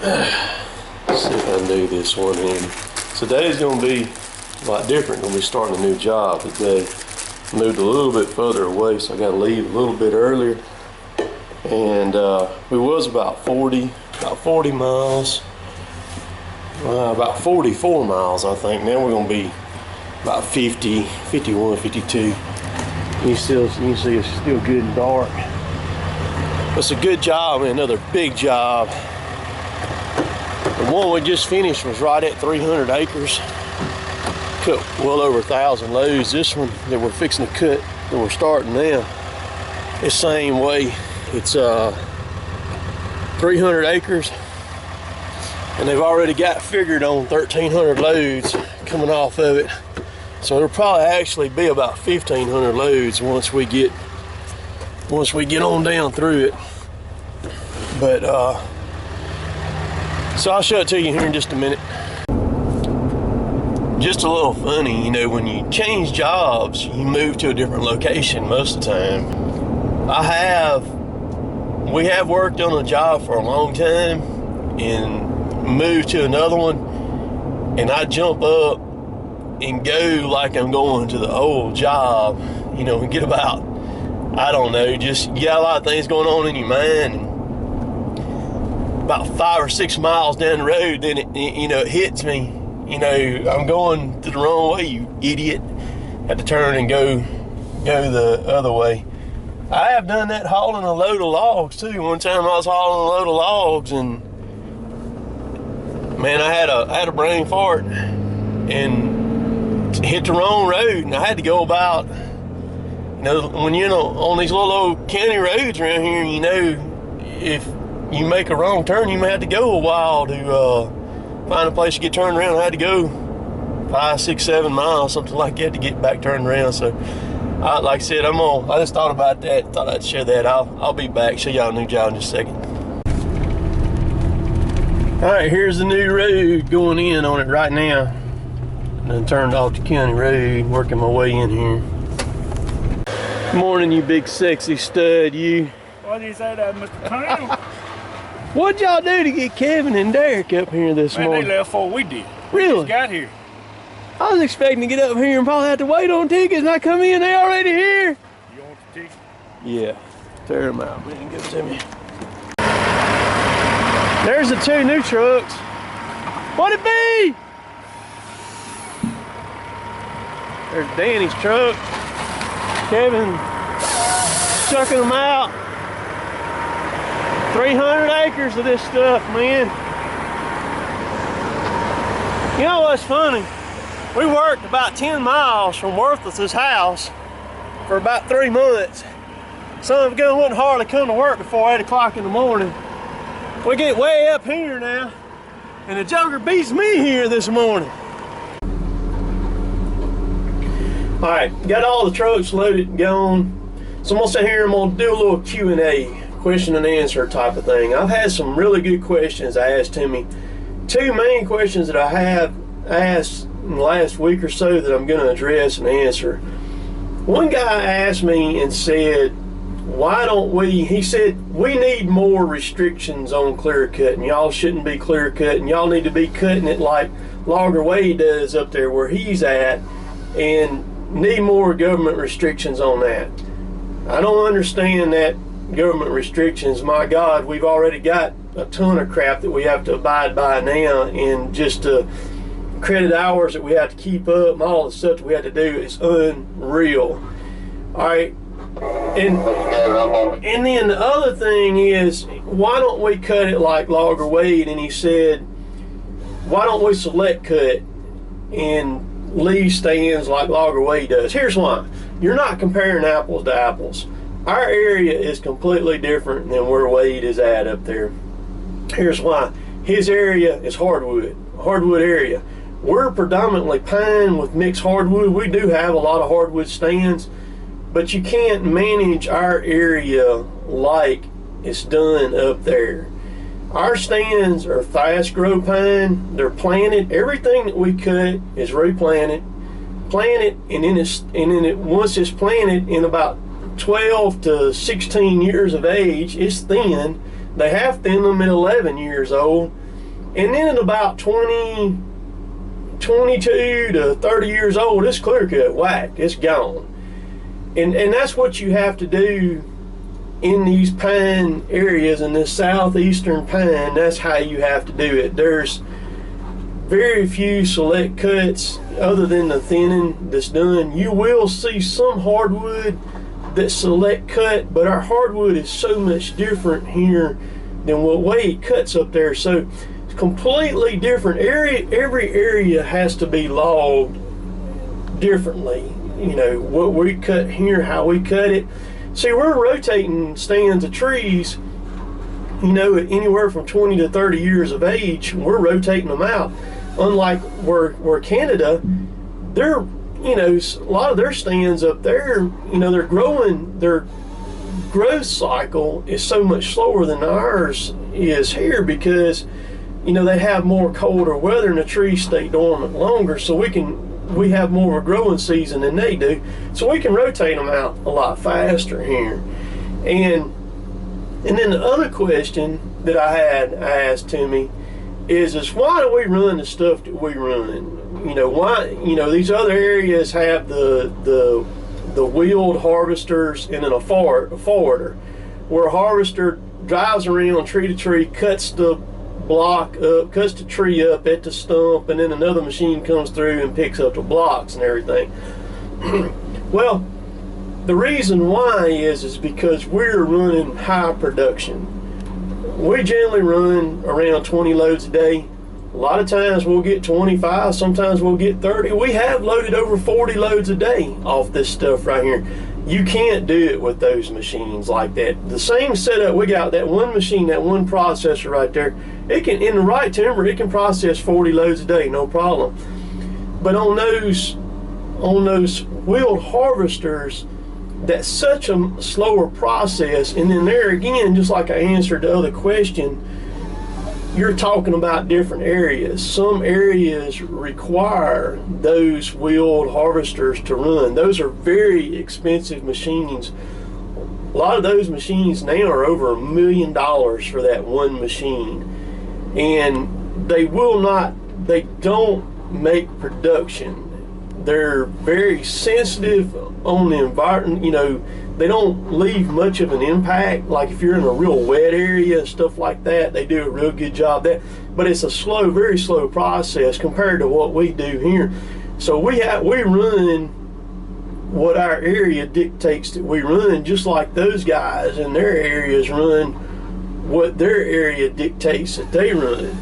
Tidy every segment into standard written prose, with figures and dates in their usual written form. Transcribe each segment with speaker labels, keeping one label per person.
Speaker 1: Let's see if I can do this one here. Today's going to be a lot different when we start a new job today. Moved a little bit further away, so I got to leave a little bit earlier. And we was about 40 miles, about 44 miles, I think. Now we're going to be about 50, 51, 52. You can see it's still good and dark. It's a good job, man, another big job. The one we just finished was right at 300 acres. Cut well over 1,000 loads. This one that we're fixing to cut, that we're starting now, the same way. It's 300 acres, and they've already got figured on 1,300 loads coming off of it. So it'll probably actually be about 1,500 loads once we get on down through it. But so I'll show it to you here in just a minute. Just a little funny, you know, when you change jobs, you move to a different location most of the time. We have worked on a job for a long time and moved to another one, and I jump up and go like I'm going to the old job, you know, and get about, I don't know, just you got a lot of things going on in your mind. And about 5 or 6 miles down the road, then it hits me. You know, I'm going the wrong way, you idiot. Had to turn and go the other way. I have done that hauling a load of logs too. One time I was hauling a load of logs, and man, I had a brain fart and hit the wrong road, and I had to go about, you know, when you're on these little old county roads around here, you know, if you make a wrong turn, you may have to go a while to find a place to get turned around. I had to go 5, 6, 7 miles, something like that, to get back turned around. So, like I said, I just thought about that. Thought I'd share that. I'll be back. Show y'all a new job in just a second. All right, here's the new road going in on it right now. And turned off the county road, working my way in here. Good morning, you big sexy stud, you.
Speaker 2: What do you say that, Mr. Colonel?
Speaker 1: What'd y'all do to get Kevin and Derek up here this morning?
Speaker 2: They left before we did.
Speaker 1: Really?
Speaker 2: We just got here.
Speaker 1: I was expecting to get up here and probably have to wait on tickets, and I come in, they already here.
Speaker 2: You want the ticket?
Speaker 1: Yeah. Tear them out, man. Give it to me. There's the 2 new trucks. What'd it be? There's Danny's truck. Kevin chucking them out. 300 acres of this stuff, man. You know what's funny? We worked about 10 miles from Worthless's house for about 3 months. Son of a gun wouldn't hardly come to work before 8 o'clock in the morning. We get way up here now, and the Joker beats me here this morning. All right, got all the trucks loaded and gone. So I'm gonna sit here and I'm gonna do a little Q&A. Question and answer type of thing. I've had some really good questions asked to me. 2 main questions that I have asked in the last week or so that I'm going to address and answer. One guy asked me and said, why don't he said, we need more restrictions on clear cutting. Y'all shouldn't be clear cutting. Y'all need to be cutting it like Logger Wade does up there where he's at, and need more government restrictions on that. I don't understand that. Government restrictions, my God, we've already got a ton of crap that we have to abide by now, and just credit hours that we have to keep up and all the stuff that we have to do is unreal. All right, and then the other thing is, why don't we cut it like Logger Wade? And he said, why don't we select cut and leave stands like Logger Wade does? Here's why. You're not comparing apples to apples. Our area is completely different than where Wade is at up there. Here's why. His area is hardwood area. We're predominantly pine with mixed hardwood. We do have a lot of hardwood stands, but you can't manage our area like it's done up there. Our stands are fast grow pine. They're planted. Everything that we cut is replanted, planted, and then once it's planted, in about 12 to 16 years of age, it's thin. They have thinned them at 11 years old. And then at about 22 to 30 years old, it's clear cut, whacked, it's gone. And that's what you have to do in these pine areas, in this southeastern pine. That's how you have to do it. There's very few select cuts other than the thinning that's done. You will see some hardwood that's select cut, but our hardwood is so much different here than what Wade cuts up there. So it's completely different. Every area has to be logged differently. You know, what we cut here, how we cut it. See, we're rotating stands of trees, you know, at anywhere from 20 to 30 years of age. We're rotating them out. Unlike where Canada, they're, you know, a lot of their stands up there, you know, their growth cycle is so much slower than ours is here, because, you know, they have more colder weather and the trees stay dormant longer, so we have more of a growing season than they do, so we can rotate them out a lot faster here. And then the other question that I asked Timmy is why do we run the stuff that we run? You know, why, you know, these other areas have the wheeled harvesters and then a forwarder, where a harvester drives around tree to tree, cuts the block up, cuts the tree up at the stump, and then another machine comes through and picks up the blocks and everything. Well, the reason why is because we're running high production. We generally run around 20 loads a day. A lot of times we'll get 25, sometimes we'll get 30. We have loaded over 40 loads a day off this stuff right here. You can't do it with those machines like that. The same setup we got, that one machine, that one processor right there, it can, in the right timber, it can process 40 loads a day, no problem. But on those wheeled harvesters, that's such a slower process. And then there again, just like I answered the other question, you're talking about different areas. Some areas require those wheeled harvesters to run. Those are very expensive machines. A lot of those machines now are over $1 million for that one machine. And they don't make production. They're very sensitive on the environment. You know, they don't leave much of an impact. Like if you're in a real wet area and stuff like that, they do a real good job there. But it's a slow, very slow process compared to what we do here. So we run what our area dictates that we run, just like those guys in their areas run what their area dictates that they run.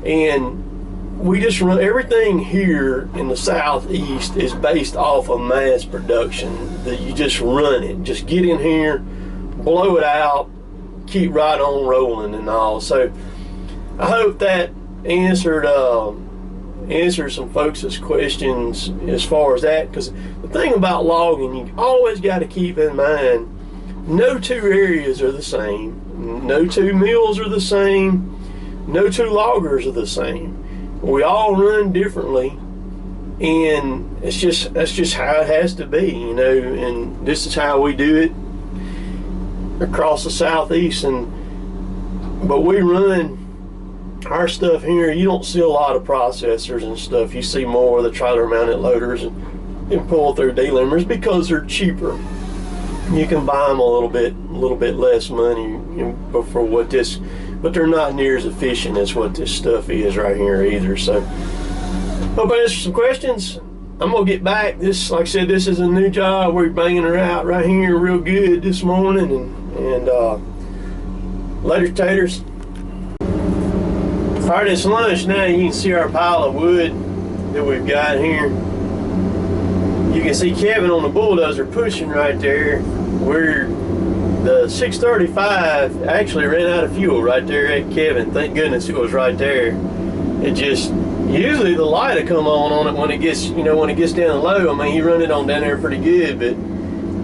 Speaker 1: And we just run everything here in the southeast is based off of mass production. That you just run it, just get in here, blow it out, keep right on rolling and all. So I hope that answered some folks' questions as far as that. Because the thing about logging, you always got to keep in mind, no two areas are the same, no two mills are the same, no two loggers are the same. We all run differently, and that's just how it has to be, you know. And this is how we do it across the southeast. But we run our stuff here. You don't see a lot of processors and stuff. You see more of the trailer mounted loaders and pull through D-limbers because they're cheaper. You can buy them a little bit less money, you know, for what this. But they're not near as efficient as what this stuff is right here either. So, hope I answered some questions. I'm gonna get back. This, like I said, this is a new job. We're banging her out right here real good this morning, and later, taters. All right, it's lunch now. You can see our pile of wood that we've got here. You can see Kevin on the bulldozer pushing right there. The 635 actually ran out of fuel right there at Kevin. Thank goodness it was right there. It just, usually the light will come on it when it gets, you know, when it gets down low. I mean, he run it on down there pretty good, but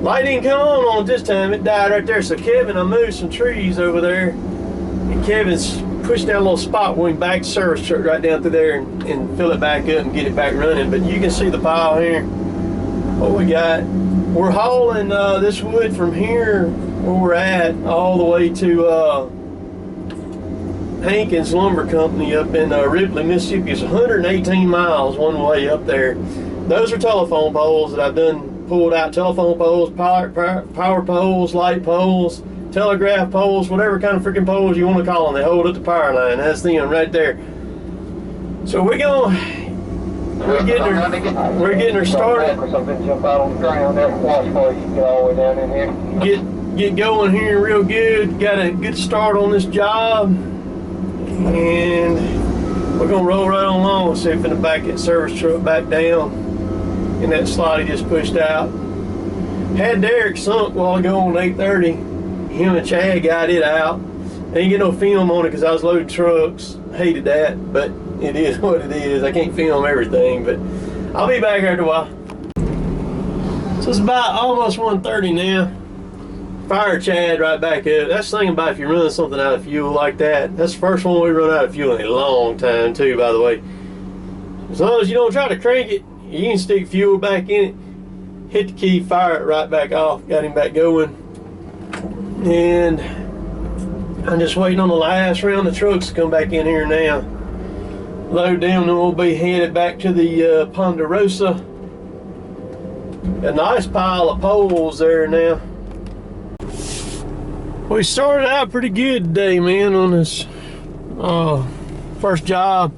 Speaker 1: light didn't come on it this time. It died right there. So Kevin, I moved some trees over there, and Kevin's pushed down a little spot when we back the service truck right down through there and fill it back up and get it back running. But you can see the pile here, what we got. We're hauling this wood from here where we're at all the way to Hankins Lumber Company up in Ripley, Mississippi. It's 118 miles one way up there. Those are telephone poles that I've done, pulled out telephone poles, power poles, light poles, telegraph poles, whatever kind of freaking poles you want to call them. They hold up the power line. That's them right there. So we're getting her started. Get going here real good. Got a good start on this job, and we're gonna roll right on along. See if in the back that service truck back down, and that slot he just pushed out. Had Derek sunk while ago on 830. Him and Chad got it out. Ain't get no film on it because I was loading trucks. Hated that, but it is what it is. I can't film everything, but I'll be back after a while. So it's about almost 1:30 now. Fire Chad right back up. That's the thing about if you run something out of fuel like that. That's the first one we run out of fuel in a long time too, by the way. As long as you don't try to crank it, you can stick fuel back in it, hit the key, fire it right back off. Got him back going. And I'm just waiting on the last round of trucks to come back in here now. Load them, then we'll be headed back to the Ponderosa. A nice pile of poles there now. We started out pretty good today, man, on this first job.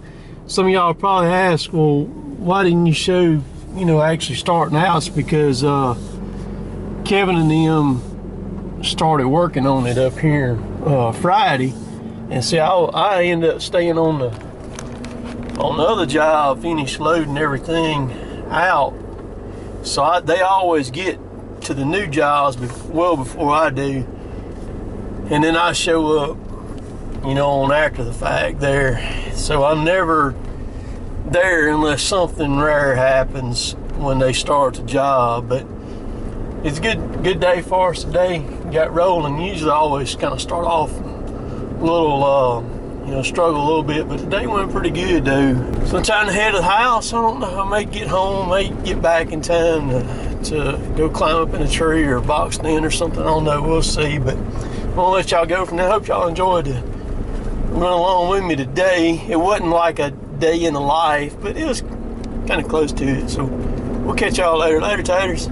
Speaker 1: Some of y'all probably ask, well, why didn't you show, actually starting out? It's because Kevin and them started working on it up here Friday, and see, I ended up staying on the other job, finished loading everything out. So they always get to the new jobs well before I do, and then I show up, on after the fact there. So I'm never there unless something rare happens when they start the job. But it's a good day for us today. Got rolling. Usually I always kind of start off a little, struggle a little bit, but today went pretty good though. So I'm trying to head to the house. I don't know, I may get home, may get back in time to go climb up in a tree or box in or something. I don't know, we'll see. But I'm gonna let y'all go from there. Hope y'all enjoyed it. Run along with me today. It wasn't like a day in the life, but it was kind of close to it. So we'll catch y'all later. Later, taters.